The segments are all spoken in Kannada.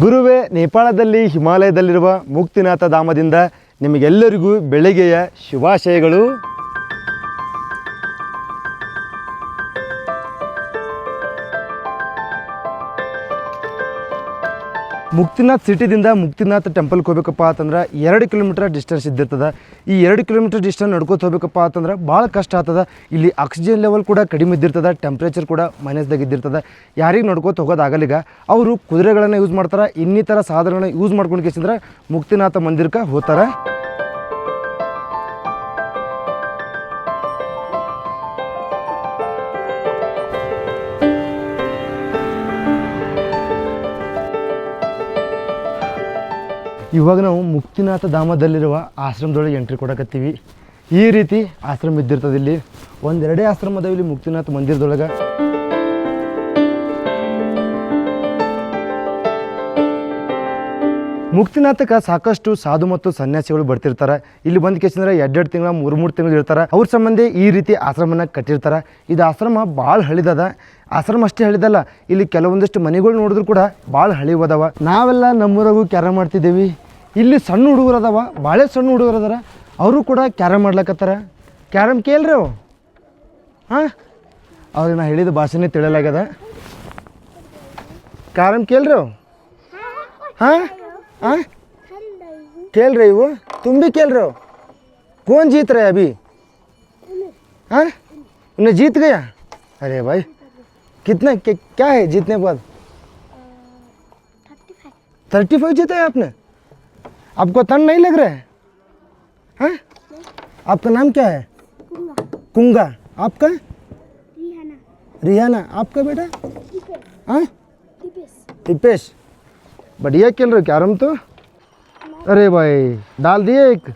ಗುರುವೇ, ನೇಪಾಳದಲ್ಲಿ ಹಿಮಾಲಯದಲ್ಲಿರುವ ಮುಕ್ತಿನಾಥ ಧಾಮದಿಂದ ನಿಮಗೆಲ್ಲರಿಗೂ ಬೆಳಗ್ಗೆಯ ಶುಭಾಶಯಗಳು. ಮುಕ್ತಿನಾಥ್ ಸಿಟಿದಿಂದ ಮುಕ್ತಿನಾಥ್ ಟೆಂಪಲ್ಗೆ ಹೋಗ್ಬೇಕಪ್ಪ ಅಂತಂದ್ರೆ 2 ಕಿಲೋಮೀಟರ್ ಡಿಸ್ಟೆನ್ಸ್ ಇದ್ದಿರ್ತದೆ. ಈ 2 ಕಿಲೋಮೀಟರ್ ಡಿಸ್ಟೆನ್ಸ್ ನಡ್ಕೋತ ಹೋಗ್ಬೇಕಪ್ಪ ಅಂತಂದ್ರೆ ಭಾಳ ಕಷ್ಟ ಆಗ್ತದೆ. ಇಲ್ಲಿ ಆಕ್ಸಿಜನ್ ಲೆವೆಲ್ ಕೂಡ ಕಡಿಮೆ ಇದ್ದಿರ್ತದೆ, ಟೆಂಪ್ರೇಚರ್ ಕೂಡ ಮೈನಸ್ದಾಗ ಇದ್ದಿರ್ತದೆ. ಯಾರಿಗೆ ನಡ್ಕೋತ ಹೋಗೋದಾಗಲಿಗ ಅವರು ಕುದುರೆಗಳನ್ನು ಯೂಸ್ ಮಾಡ್ತಾರೆ, ಇನ್ನಿತರ ಸಾಧನಗಳನ್ನ ಯೂಸ್ ಮಾಡ್ಕೊಂಡು ಕೇಸಿಂದ್ರೆ ಮುಕ್ತಿನಾಥ ಮಂದಿರಕ್ಕೆ ಹೋಗ್ತಾರೆ. ಇವಾಗ ನಾವು ಮುಕ್ತಿನಾಥ ಧಾಮದಲ್ಲಿರುವ ಆಶ್ರಮದೊಳಗೆ ಎಂಟ್ರಿ ಕೊಡಕತ್ತೀವಿ. ಈ ರೀತಿ ಆಶ್ರಮ ಇದ್ದಿರ್ತದೆ. ಇಲ್ಲಿ 1-2 ಆಶ್ರಮ ಅದಾವ ಇಲ್ಲಿ ಮುಕ್ತಿನಾಥ ಮಂದಿರದೊಳಗೆ. ಮುಕ್ತಿನಾಥಕ್ಕೆ ಸಾಕಷ್ಟು ಸಾಧು ಮತ್ತು ಸನ್ಯಾಸಿಗಳು ಬರ್ತಿರ್ತಾರೆ. ಇಲ್ಲಿ ಬಂದ ಕೇಸಂದ್ರೆ 2 ತಿಂಗಳ 3 ತಿಂಗಳು ಇರ್ತಾರೆ. ಅವ್ರ ಸಂಬಂಧಿ ಈ ರೀತಿ ಆಶ್ರಮನ ಕಟ್ಟಿರ್ತಾರೆ. ಇದು ಆಶ್ರಮ ಭಾಳ ಹಳಿದದ. ಆಶ್ರಮ ಅಷ್ಟೇ ಹಳಿದಲ್ಲ, ಇಲ್ಲಿ ಕೆಲವೊಂದಿಷ್ಟು ಮನೆಗಳು ನೋಡಿದ್ರು ಕೂಡ ಭಾಳ ಹಳಿವದವ. ನಾವೆಲ್ಲ ನಮ್ಮೂರಾಗೂ ಕ್ಯಾರಮ್ ಮಾಡ್ತಿದ್ದೀವಿ. ಇಲ್ಲಿ ಸಣ್ಣ ಹುಡುಗರು ಅದಾವ, ಭಾಳ ಸಣ್ಣ ಹುಡುಗರು ಅದಾರ, ಅವರು ಕೂಡ ಕ್ಯಾರಮ್ ಮಾಡ್ಲಕತ್ತಾರ. ಕ್ಯಾರಮ್ ಕೇಳ್ರಿ ಅವು. ಹಾಂ, ಅವ್ರಿಗೆ ನಾ ಹೇಳಿದ ಭಾಷೆನೇ ತಿಳಿಯಲಾಗ್ಯದ. ಕ್ಯಾರಮ್ ಕೇಳ್ರಿ ಅವು. ಹಾಂ ಹಾಂ खेल रही वो, तुम भी खेल रहे हो? कौन जीत रहा है अभी? हाँ, उन्हें जीत गया? अरे भाई, कितना क्या है जीतने के बाद? 35 जीते हैं आपने? आपको तन नहीं लग रहा है? हाँ, आपका नाम क्या है? कुंगा। आपका? रिहाना। आपका बेटा? हाँ, टिपेश। बढ़िया खेल रहे हो कैरम तो। अरे भाई, डाल दिए एक।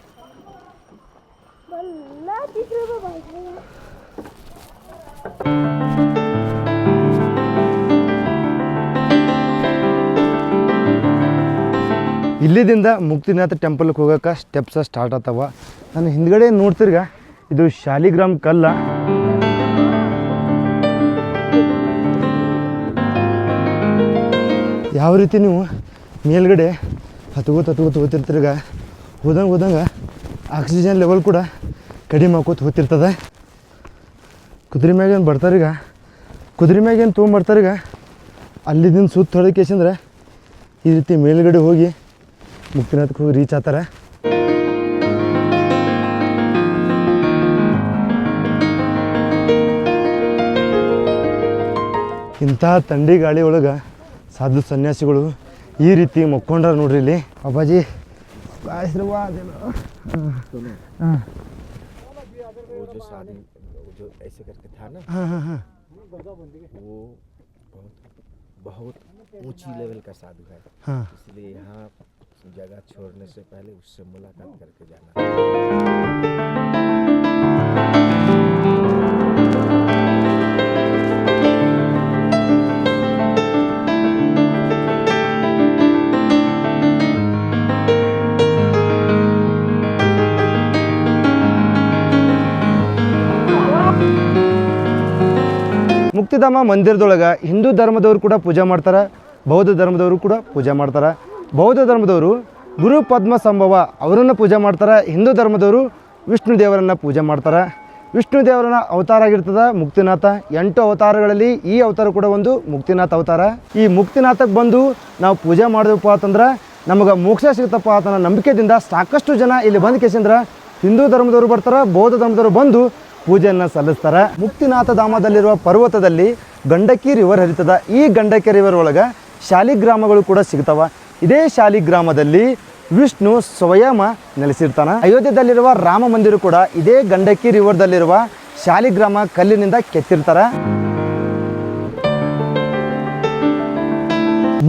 ಇಲ್ಲಿದಿಂದ ಮುಕ್ತಿನಾಥ ಟೆಂಪಲ್ಗೆ ಹೋಗೋಕೆ ಸ್ಟೆಪ್ಸ್ ಸ್ಟಾರ್ಟ್ ಆಗ್ತಾವ. ನಾನು ಹಿಂದ್ಗಡೆ ನೋಡ್ತಿರ್ಗ ಇದು ಶಾಲಿಗ್ರಾಮ್ ಕಲ್ಲ. ಯಾವ ರೀತಿ ನೀವು ಮೇಲ್ಗಡೆ ಹೋಗ್ತಿರ್ತಿರ್ಗ ಹೋದಂಗೆ ಆಕ್ಸಿಜನ್ ಲೆವೆಲ್ ಕೂಡ ಕಡಿಮೆ ಹಾಕೋತ ಹೋಗ್ತಿರ್ತದೆ. ಕುದುರೆ ಮ್ಯಾಗೇನು ಬರ್ತಾರೀಗ, ಕುದುರೆ ಮ್ಯಾಗೇನು ತೊಗೊಂಬರ್ತಾರೀಗ ಅಲ್ಲಿದಿಂದ ಸುತ್ತ ಹೊಡೆಕೇಸಂದ್ರೆ ಈ ರೀತಿ ಮೇಲ್ಗಡೆ ಹೋಗಿ ಮುಕ್ತಿನಾಥಕ್ಕೆ ಹೋಗಿ ರೀಚ್ ಆಗ್ತಾರೆ. ಇಂಥ ಥಂಡಿ ಗಾಳಿ ಒಳಗೆ ಸಾಧು ಸನ್ಯಾಸಿಗಳು ಈ ರೀತಿ ಮಕ್ಕೊಂಡ್ರ ನೋಡ್ರಿ ಇಲ್ಲಿ. ಅಪ್ಪಾಜಿ ಆಶೀರ್ವಾದ. हाँ हाँ हाँ, वो बहुत ऊंची लेवल का साधु है. हाँ, इसलिए यहाँ जगह छोड़ने से पहले उससे मुलाकात करके जाना. ಮುಕ್ತಿಧಾಮ ಮಂದಿರದೊಳಗೆ ಹಿಂದೂ ಧರ್ಮದವರು ಕೂಡ ಪೂಜೆ ಮಾಡ್ತಾರೆ, ಬೌದ್ಧ ಧರ್ಮದವರು ಕೂಡ ಪೂಜೆ ಮಾಡ್ತಾರೆ. ಬೌದ್ಧ ಧರ್ಮದವರು ಗುರು ಪದ್ಮ ಸಂಭವ ಅವರನ್ನು ಪೂಜೆ ಮಾಡ್ತಾರೆ. ಹಿಂದೂ ಧರ್ಮದವರು ವಿಷ್ಣು ದೇವರನ್ನು ಪೂಜೆ ಮಾಡ್ತಾರೆ. ವಿಷ್ಣು ದೇವರನ್ನ ಅವತಾರ ಆಗಿರ್ತದೆ ಮುಕ್ತಿನಾಥ. 8 ಅವತಾರಗಳಲ್ಲಿ ಈ ಅವತಾರ ಕೂಡ ಒಂದು ಮುಕ್ತಿನಾಥ ಅವತಾರ. ಈ ಮುಕ್ತಿನಾಥಕ್ಕೆ ಬಂದು ನಾವು ಪೂಜೆ ಮಾಡಿದೆವಪ್ಪ ಅಂತಂದ್ರೆ ನಮಗೆ ಮೋಕ್ಷ ಸಿಗುತ್ತಪ್ಪ ಅಂತ ನಂಬಿಕೆಯಿಂದ ಸಾಕಷ್ಟು ಜನ ಇಲ್ಲಿ ಬಂದ ಕೇಸಂದ್ರೆ ಹಿಂದೂ ಧರ್ಮದವರು ಬರ್ತಾರೆ, ಬೌದ್ಧ ಧರ್ಮದವರು ಬಂದು ಪೂಜೆಯನ್ನು ಸಲ್ಲಿಸ್ತಾರೆ. ಮುಕ್ತಿನಾಥ ಧಾಮದಲ್ಲಿರುವ ಪರ್ವತದಲ್ಲಿ ಗಂಡಕಿ ರಿವರ್ ಹರಿತದ. ಈ ಗಂಡಕಿ ರಿವರ್ ಒಳಗೆ ಶಾಲಿಗ್ರಾಮಗಳು ಕೂಡ ಸಿಗ್ತಾವ. ಇದೇ ಶಾಲಿಗ್ರಾಮದಲ್ಲಿ ವಿಷ್ಣು ಸ್ವಯಂ ನೆಲೆಸಿರ್ತಾನೆ. ಅಯೋಧ್ಯದಲ್ಲಿರುವ ರಾಮ ಮಂದಿರ ಕೂಡ ಇದೇ ಗಂಡಕಿ ರಿವರ್ದಲ್ಲಿರುವ ಶಾಲಿಗ್ರಾಮ ಕಲ್ಲಿನಿಂದ ಕೆತ್ತಿರ್ತಾರೆ.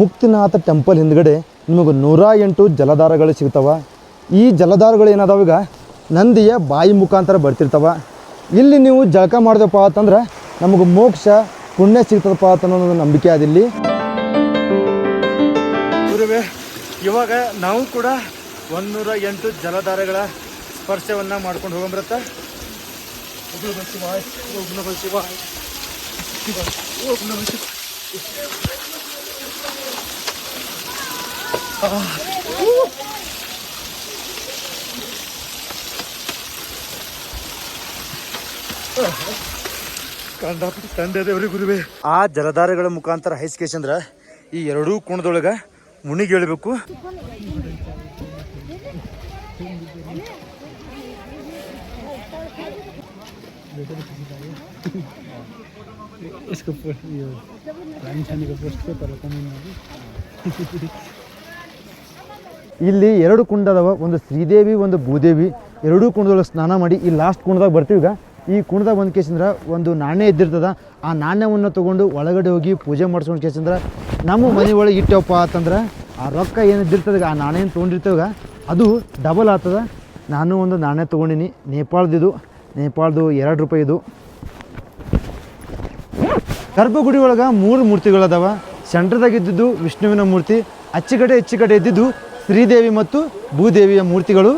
ಮುಕ್ತಿನಾಥ ಟೆಂಪಲ್ ಹಿಂದ್ಗಡೆ ನಿಮಗೆ 108 ಜಲಧಾರಗಳು ಸಿಗ್ತಾವ. ಈ ಜಲಧಾರಗಳು ಏನಾದವ ಈಗ ನಂದಿಯ ಬಾಯಿ ಮುಖಾಂತರ ಬರ್ತಿರ್ತಾವ. ಇಲ್ಲಿ ನೀವು ಜಳಕ ಮಾಡಿದಪ್ಪ ಅಂತಂದ್ರೆ ನಮಗೆ ಮೋಕ್ಷ ಪುಣ್ಯ ಸಿಗ್ತದಪ್ಪ ಅಂತ ಅನ್ನೋದು ನಂಬಿಕೆ ಅದಿಲ್ಲಿ. ಗುರುವೇ, ಇವಾಗ ನಾವು ಕೂಡ 108 ಜಲಧಾರಗಳ ಸ್ಪರ್ಶವನ್ನು ಮಾಡ್ಕೊಂಡು ಹೋಗಂಬರತ್ತ. ಕಂಡಾಪಟ್ಟಿ ತಂದೆ ದೇವ್ರಿ ಗುರುವೆ. ಆ ಜಲಧಾರೆಗಳ ಮುಖಾಂತರ ಹೈಸ್ಕೇಶಂದ್ರ ಈ ಎರಡೂ ಕೋಣದೊಳಗ ಮುನಿಗೆ ಹೇಳ್ಬೇಕು. ಇಲ್ಲಿ ಎರಡು ಕುಂಡ ಅದಾವ, ಒಂದು ಶ್ರೀದೇವಿ ಒಂದು ಭೂದೇವಿ. ಎರಡೂ ಕುಂಡದೊಳಗೆ ಸ್ನಾನ ಮಾಡಿ ಈ ಲಾಸ್ಟ್ ಕುಂಡದಾಗ ಬರ್ತೀವಿ. ಈಗ ಈ ಕುಣದಾಗ ಬಂದು ಕೇಸಂದ್ರೆ ಒಂದು ನಾಣ್ಯ ಇದ್ದಿರ್ತದ. ಆ ನಾಣ್ಯವನ್ನು ತೊಗೊಂಡು ಒಳಗಡೆ ಹೋಗಿ ಪೂಜೆ ಮಾಡಿಸ್ಕೊಂಡು ಕೇಸಂದ್ರೆ ನಮ್ಮ ಮನೆ ಒಳಗೆ ಇಟ್ಟವಪ್ಪ ಅಂತಂದ್ರೆ ಆ ರೊಕ್ಕ ಏನಿದ್ದಿರ್ತದ ಆ ನಾಣ್ಯನ ತೊಗೊಂಡಿರ್ತೇವೆ ಅದು ಡಬಲ್ ಆಗ್ತದ. ನಾನು ಒಂದು ನಾಣ್ಯ ತೊಗೊಂಡಿನಿ, ನೇಪಾಳದಿದು, ನೇಪಾಳದು 2 ರೂಪಾಯಿದು. ಗರ್ಭಗುಡಿ ಒಳಗೆ 3 ಮೂರ್ತಿಗಳದಾವ. ಸೆಂಟ್ರದಾಗ ಇದ್ದಿದ್ದು ವಿಷ್ಣುವಿನ ಮೂರ್ತಿ, ಹೆಚ್ಚು ಕಡೆ ಇದ್ದಿದ್ದು ಶ್ರೀದೇವಿ ಮತ್ತು ಭೂದೇವಿಯ ಮೂರ್ತಿಗಳು.